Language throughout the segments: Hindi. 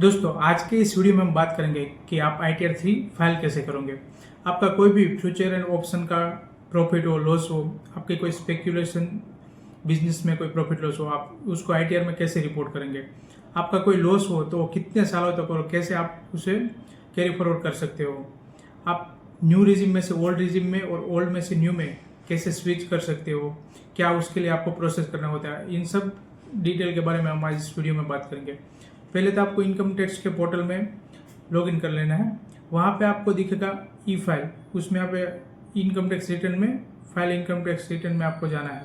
दोस्तों आज के इस वीडियो में हम बात करेंगे कि आप ITR 3 फाइल कैसे करोगे। आपका कोई भी फ्यूचर एंड ऑप्शन का प्रॉफिट हो लॉस हो, आपके कोई स्पेक्यूलेशन बिजनेस में कोई प्रॉफिट लॉस हो, आप उसको ITR में कैसे रिपोर्ट करेंगे। आपका कोई लॉस हो तो कितने सालों तक और कैसे आप उसे कैरी फॉरवर्ड कर सकते हो। आप न्यू रिजिम में से ओल्ड रिजिम में और ओल्ड में से न्यू में कैसे स्विच कर सकते हो, क्या उसके लिए आपको प्रोसेस करना होता है, इन सब डिटेल के बारे में हम आज इस वीडियो में बात करेंगे। पहले तो आपको इनकम टैक्स के पोर्टल में लॉगिन कर लेना है। वहाँ पे आपको दिखेगा ई फाइल, उसमें आप इनकम टैक्स रिटर्न में फाइल इनकम टैक्स रिटर्न में आपको जाना है।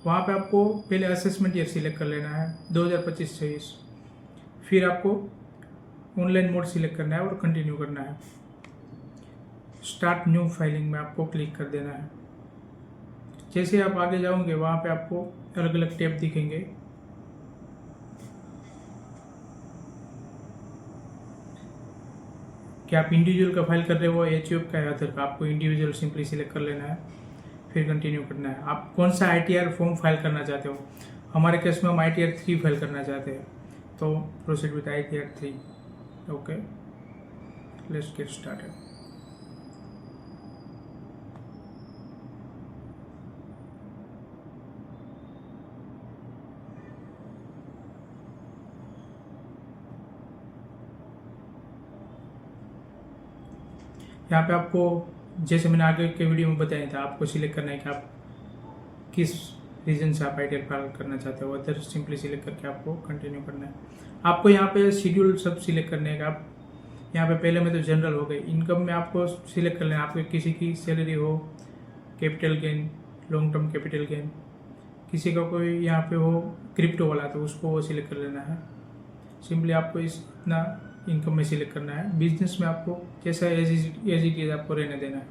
वहाँ पे आपको पहले असेसमेंट ईयर सिलेक्ट कर लेना है 2025-26। फिर आपको ऑनलाइन मोड सिलेक्ट करना है और कंटिन्यू करना है। स्टार्ट न्यू फाइलिंग में आपको क्लिक कर देना है। जैसे आप आगे जाओगे वहाँ पे आपको अलग अलग टैब दिखेंगे। कि आप इंडिविजुअल का फाइल कर रहे हो HUF का या अदर का, आपको इंडिविजुअल सिंपली सिलेक्ट कर लेना है, फिर कंटिन्यू करना है। आप कौन सा ITR फॉर्म फाइल करना चाहते हो। हमारे केस में हम ITR 3 फाइल करना चाहते हैं, तो proceed with ITR 3। Okay, let's get started. यहाँ पे आपको जैसे मैंने आगे के वीडियो में बताया था, आपको सिलेक्ट करना है कि आप किस रीजन से आप ITR फाइल करना चाहते हो। अदर सिंपली सिलेक्ट करके आपको कंटिन्यू करना है। आपको यहाँ पे शेड्यूल सब सिलेक्ट करने का। आप यहाँ पे पहले में तो जनरल हो गए, इनकम में आपको सिलेक्ट कर लेना है। आपको किसी की सैलरी हो, capital gain, long term capital gain, किसी का कोई यहाँ पे हो क्रिप्टो वाला तो उसको वो सिलेक्ट कर लेना है। सिंपली आपको इतना इनकम में सिलेक्ट करना है। बिजनेस में आपको जैसा एज इट इज आपको रहने देना है।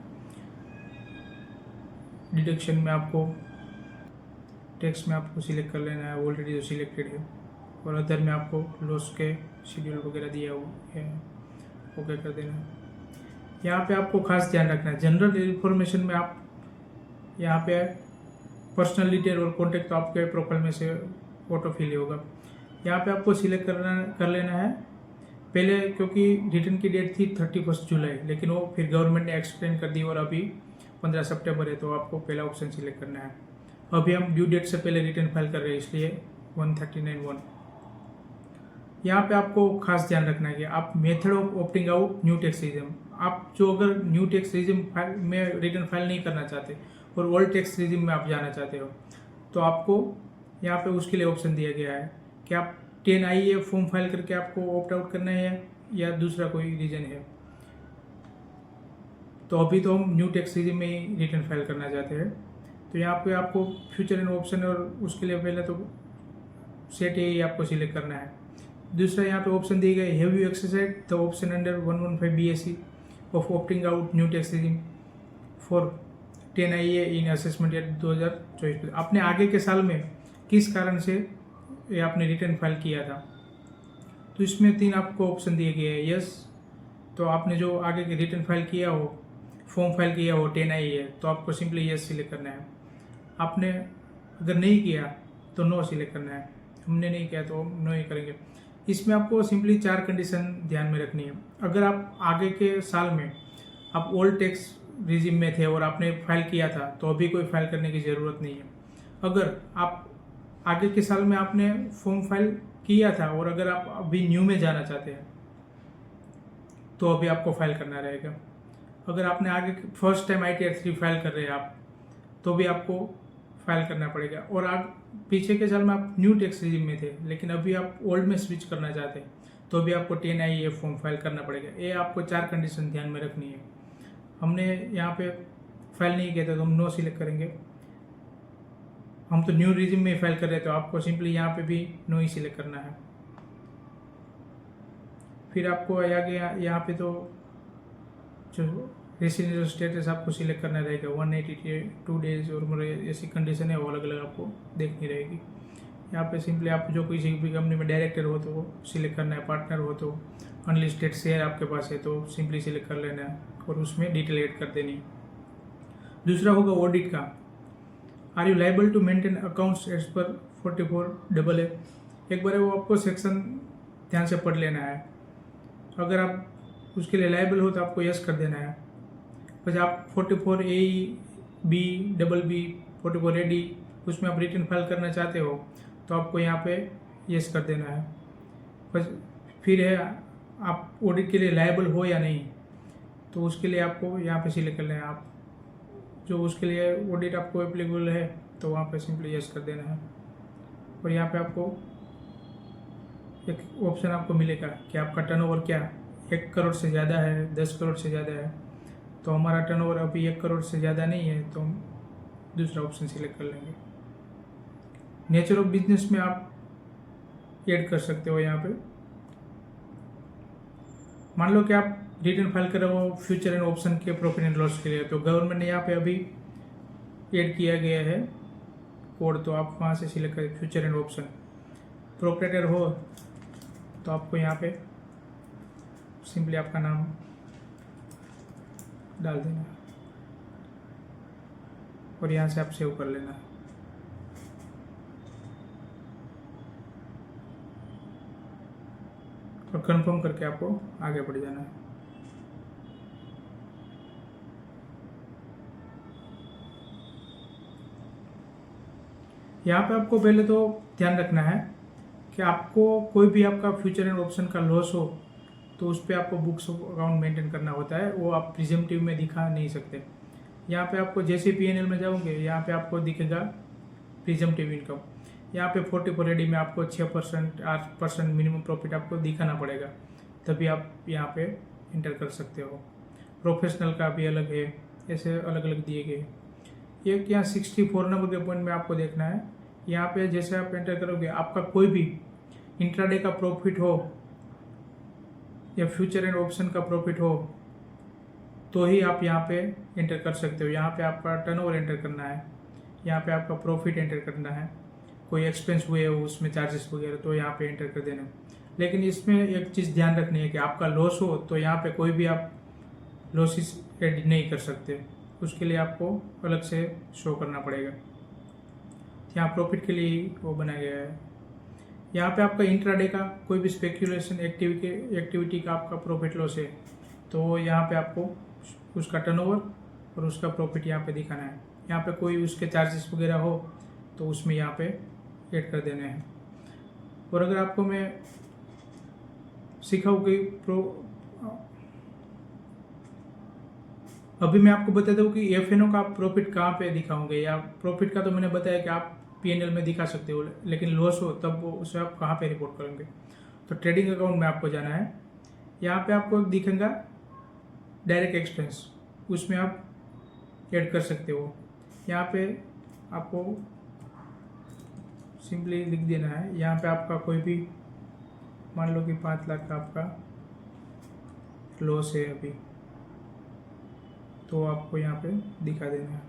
डिडक्शन में आपको टैक्स में आपको सिलेक्ट कर लेना है, ऑलरेडी जो सिलेक्टेड है। और अदर में आपको लॉस के शेड्यूल वगैरह दिया हुआ है, ओके कर देना है। यहाँ पे आपको खास ध्यान रखना है, जनरल इन्फॉर्मेशन में आप यहाँ पे पर्सनल डिटेल और कॉन्टेक्ट तो आपके प्रोफाइल में से ऑटो फिल होगा। यहाँ पे आपको सिलेक्ट कर लेना है पहले, क्योंकि रिटर्न की डेट थी 31 जुलाई, लेकिन वो फिर गवर्नमेंट ने एक्सटेंड कर दी और अभी 15 सितंबर है, तो आपको पहला ऑप्शन सिलेक्ट करना है। अभी हम ड्यू डेट से पहले रिटर्न फाइल कर रहे हैं, इसलिए 139(1). यहाँ पे आपको खास ध्यान रखना है कि आप method of opting out new tax regime, आप जो अगर न्यू टैक्स रिजिम में रिटर्न फाइल नहीं करना चाहते और ओल्ड टैक्स रिजिम में आप जाना चाहते हो, तो आपको यहाँ पे उसके लिए ऑप्शन दिया गया है कि आप 10IA फॉर्म फाइल करके आपको ऑप्ट आउट करना है या दूसरा कोई रीजन है। तो अभी तो हम न्यू टैक्स रिजिम में ही रिटर्न फाइल करना चाहते हैं, तो यहाँ पे आपको फ्यूचर एंड ऑप्शन और उसके लिए पहले तो सेट ए आपको सिलेक्ट करना है। दूसरा यहाँ पे ऑप्शन दिए गए, have you exercise the option under 115 BSc of opting out new tax regime for 10IA in assessment year 2024। आपने आगे के साल में किस कारण से ये आपने रिटर्न फाइल किया था, तो इसमें 3 आपको ऑप्शन दिए गए हैं। यस, तो आपने जो आगे के रिटर्न फाइल किया हो, फॉर्म फाइल किया हो 10IA, तो आपको सिंपली यस सिलेक्ट करना है। आपने अगर नहीं किया तो नो सिलेक्ट करना है। हमने नहीं किया तो नो ही करेंगे। इसमें आपको सिंपली 4 कंडीशन ध्यान में रखनी है। अगर आप आगे के साल में आप ओल्ड टैक्स रिजिम में थे और आपने फाइल किया था, तो अभी कोई फाइल करने की ज़रूरत नहीं है। अगर आप आगे के साल में आपने फॉर्म फाइल किया था और अगर आप अभी न्यू में जाना चाहते हैं, तो अभी आपको फाइल करना रहेगा। अगर आपने आगे फर्स्ट टाइम ITR 3 फाइल कर रहे हैं आप, तो भी आपको फाइल करना पड़ेगा। और आप पीछे के साल में आप न्यू टैक्स रिजिम में थे, लेकिन अभी आप ओल्ड में स्विच करना चाहते हैं, तो भी आपको 10IA फॉर्म फाइल करना पड़ेगा। ये आपको 4 कंडीशन ध्यान में रखनी है। हमने यहाँ पे फाइल नहीं किया था, तो हम नो सिलेक्ट करेंगे। हम तो न्यू रिजिम में फाइल कर रहे हैं, तो आपको सिंपली यहाँ पे भी नो ही सिलेक्ट करना है। फिर आपको आगे यहाँ पे तो जो रेसिडेंशियल स्टेटस आपको सिलेक्ट करना रहेगा, 182 डेज और ऐसी कंडीशन है, वो अलग अलग आपको देखनी रहेगी। यहाँ पे सिंपली आप जो किसी भी कंपनी में डायरेक्टर हो तो वो सिलेक्ट करना है, पार्टनर हो तो, अनलिस्टेड शेयर आपके पास है तो सिंपली सिलेक्ट कर लेना है और उसमें डिटेल ऐड कर देनी है। दूसरा होगा ऑडिट का, are you liable to maintain accounts as per 44AA। एक बार वो आपको सेक्शन ध्यान से पढ़ लेना है। अगर आप उसके लिए लायबल हो तो आपको यस कर देना है। बस आप 44 A B double B 44 A D उसमें आप रिटर्न फाइल करना चाहते हो तो आपको यहाँ पे यस कर देना है। बस फिर है आप ऑडिट के लिए लायबल हो या नहीं, तो उसके लिए आपको यहाँ पे सिलेक्ट कर लेना है। आप जो उसके लिए ऑडिट आपको एप्लीकेबल है तो वहाँ पे सिंपली यस कर देना है। और यहाँ पे आपको एक ऑप्शन आपको मिलेगा कि आपका टर्नओवर क्या 1 करोड़ से ज़्यादा है, 10 करोड़ से ज़्यादा है। तो हमारा टर्नओवर अभी 1 करोड़ से ज़्यादा नहीं है तो हम दूसरा ऑप्शन सिलेक्ट कर लेंगे। नेचर ऑफ बिजनेस में आप ऐड कर सकते हो। यहाँ पे मान लो कि आप रिटर्न फाइल कर रहे हो फ्यूचर एंड ऑप्शन के प्रॉफिट एंड लॉस के लिए, तो गवर्नमेंट ने यहाँ पे अभी ऐड किया गया है कोड, तो आप वहाँ से सिलेक्ट करें फ्यूचर एंड ऑप्शन। प्रोप्राइटर हो तो आपको यहाँ पे सिंपली आपका नाम डाल देना है और यहाँ से आप सेव कर लेना है। और कंफर्म करके आपको आगे बढ़ जाना है। यहाँ पे आपको पहले तो ध्यान रखना है कि आपको कोई भी आपका फ्यूचर एंड ऑप्शन का लॉस हो तो उस पर आपको बुक्स अकाउंट मेंटेन करना होता है, वो आप प्रिजम्पटिव में दिखा नहीं सकते। यहाँ पे आपको जैसे पीएनएल में जाओगे यहाँ पे आपको दिखेगा प्रिजम्पटिव इनकम। यहाँ पे 44 एडी में आपको 6% 8% मिनिमम प्रॉफिट आपको दिखाना पड़ेगा, तभी आप यहाँ पे इंटर कर सकते हो। प्रोफेशनल का भी अलग है, ऐसे अलग अलग दिए गए। एक यहाँ 64 नंबर के पॉइंट में आपको देखना है। यहाँ पे जैसे आप एंटर करोगे आपका कोई भी इंट्राडे का प्रॉफिट हो या फ्यूचर एंड ऑप्शन का प्रॉफिट हो तो ही आप यहाँ पे एंटर कर सकते हो। यहाँ पे आपका टर्नओवर एंटर करना है, यहाँ पे आपका प्रॉफिट एंटर करना है, कोई एक्सपेंस हुए हो उसमें चार्जेस वगैरह तो यहाँ पे एंटर कर देना है। लेकिन इसमें एक चीज़ ध्यान रखनी है कि आपका लॉस हो तो यहाँ पे कोई भी आप लॉसेस एड नहीं कर सकते, उसके लिए आपको अलग से शो करना पड़ेगा। यहाँ प्रॉफिट के लिए वो बनाया गया है। यहाँ पे आपका इंट्राडे का कोई भी स्पेक्यूलेशन एक्टिविटी का आपका प्रॉफिट लॉस है तो यहाँ पे आपको उसका टर्नओवर और उसका प्रॉफिट यहाँ पे दिखाना है। यहाँ पे कोई उसके चार्जेस वगैरह हो तो उसमें यहाँ पे ऐड कर देने हैं। और अगर आपको मैं सिखाऊँ कि अभी मैं आपको बता दूँ कि एफएनओ का प्रॉफिट कहाँ पे दिखाऊंगे, या प्रॉफिट का तो मैंने बताया कि आप पीएनएल में दिखा सकते हो, लेकिन लॉस हो तब वो उसे आप कहाँ पे रिपोर्ट करेंगे। तो ट्रेडिंग अकाउंट में आपको जाना है। यहाँ पे आपको दिखेगा डायरेक्ट एक्सपेंस, उसमें आप ऐड कर सकते हो। यहाँ पे आपको सिंपली लिख देना है। यहाँ पे आपका कोई भी मान लो कि 5 लाख का आपका लॉस है अभी, तो आपको यहाँ पे दिखा देना है।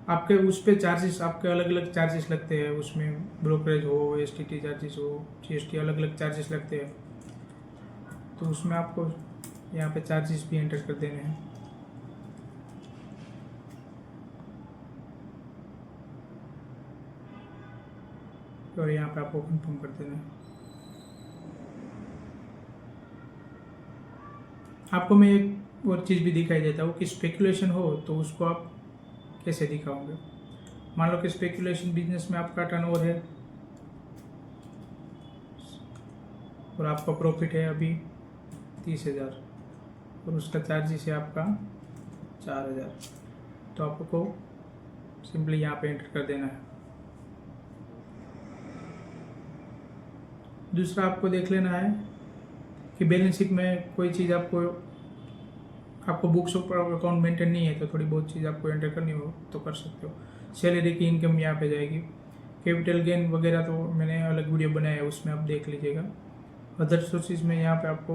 आपके उस पे चार्जेस आपके अलग अलग चार्जेस लगते हैं, उसमें ब्रोकरेज हो, एसटीटी चार्जेस हो, जीएसटी अलग अलग चार्जेस लगते हैं, तो उसमें आपको यहाँ पे चार्जेस भी एंटर कर देने हैं। और यहाँ पे आपको कंफर्म कर देना है। आपको मैं एक और चीज़ भी दिखाई देता हूँ कि स्पेकुलेशन हो तो उसको आप कैसे दिखाओगे। मान लो कि स्पेकुलेशन बिजनेस में आपका टर्नओवर है और आपका प्रॉफिट है अभी 30,000 और उसका चार्जेस है आपका 4,000, तो आपको सिंपली यहाँ पे एंटर कर देना है। दूसरा आपको देख लेना है कि बैलेंस शीट में कोई चीज़ आपको बुक्स ऑफ अकाउंट मेंटेन नहीं है तो थोड़ी बहुत चीज़ आपको एंटर करनी हो तो कर सकते हो। सैलरी की इनकम यहाँ पे जाएगी। कैपिटल गेन वगैरह तो मैंने अलग वीडियो बनाया है, उसमें आप देख लीजिएगा। अदर सोर्सेज में यहाँ पे आपको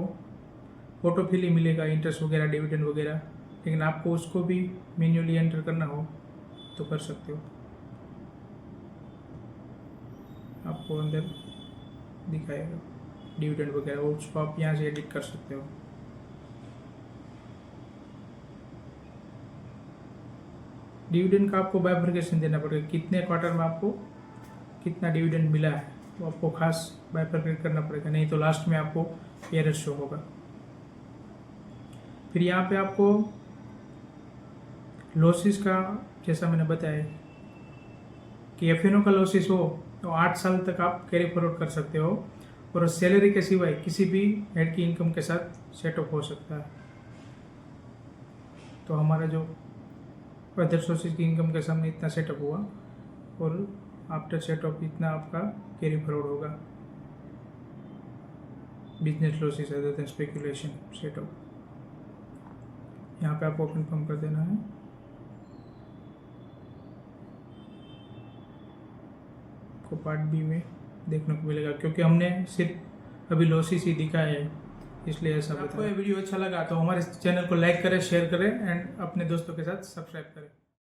ऑटोफिल ही मिलेगा, इंटरेस्ट वगैरह, डिविडेंड वगैरह, लेकिन आपको उसको भी मैन्युअली एंटर करना हो तो कर सकते हो। आपको अंदर दिखाएगा डिविडेंड वगैरह, उसको आप यहाँ से एडिट कर सकते हो। डिविडेंड का आपको बाइफरकेशन देना पड़ेगा, कितने क्वार्टर में आपको कितना डिविडेंड मिला है वो आपको खास बाइफरकेट करना पड़ेगा, नहीं तो लास्ट में आपको एरर शो होगा। फिर यहाँ पे आपको लॉसेस का, जैसा मैंने बताया कि एफ का लॉसेस हो तो 8 साल तक आप कैरी फॉरवर्ड कर सकते हो, और सैलरी के सिवाय किसी भी हेड की इनकम के साथ सेटअप हो सकता है। तो हमारा जो अदर सोर्सेज की इनकम के सामने इतना सेटअप हुआ, और आफ्टर सेटअप इतना आपका कैरी फॉरवर्ड होगा। Business losses other than speculation setup. यहाँ पे आपको कन्फर्म कर देना है। को पार्ट बी में देखने को मिलेगा, क्योंकि हमने सिर्फ अभी लॉसेस ही दिखाया है, इसलिए ऐसा बताया। आपको ये वीडियो अच्छा लगा तो हमारे चैनल को लाइक करें, शेयर करें एंड अपने दोस्तों के साथ सब्सक्राइब करें।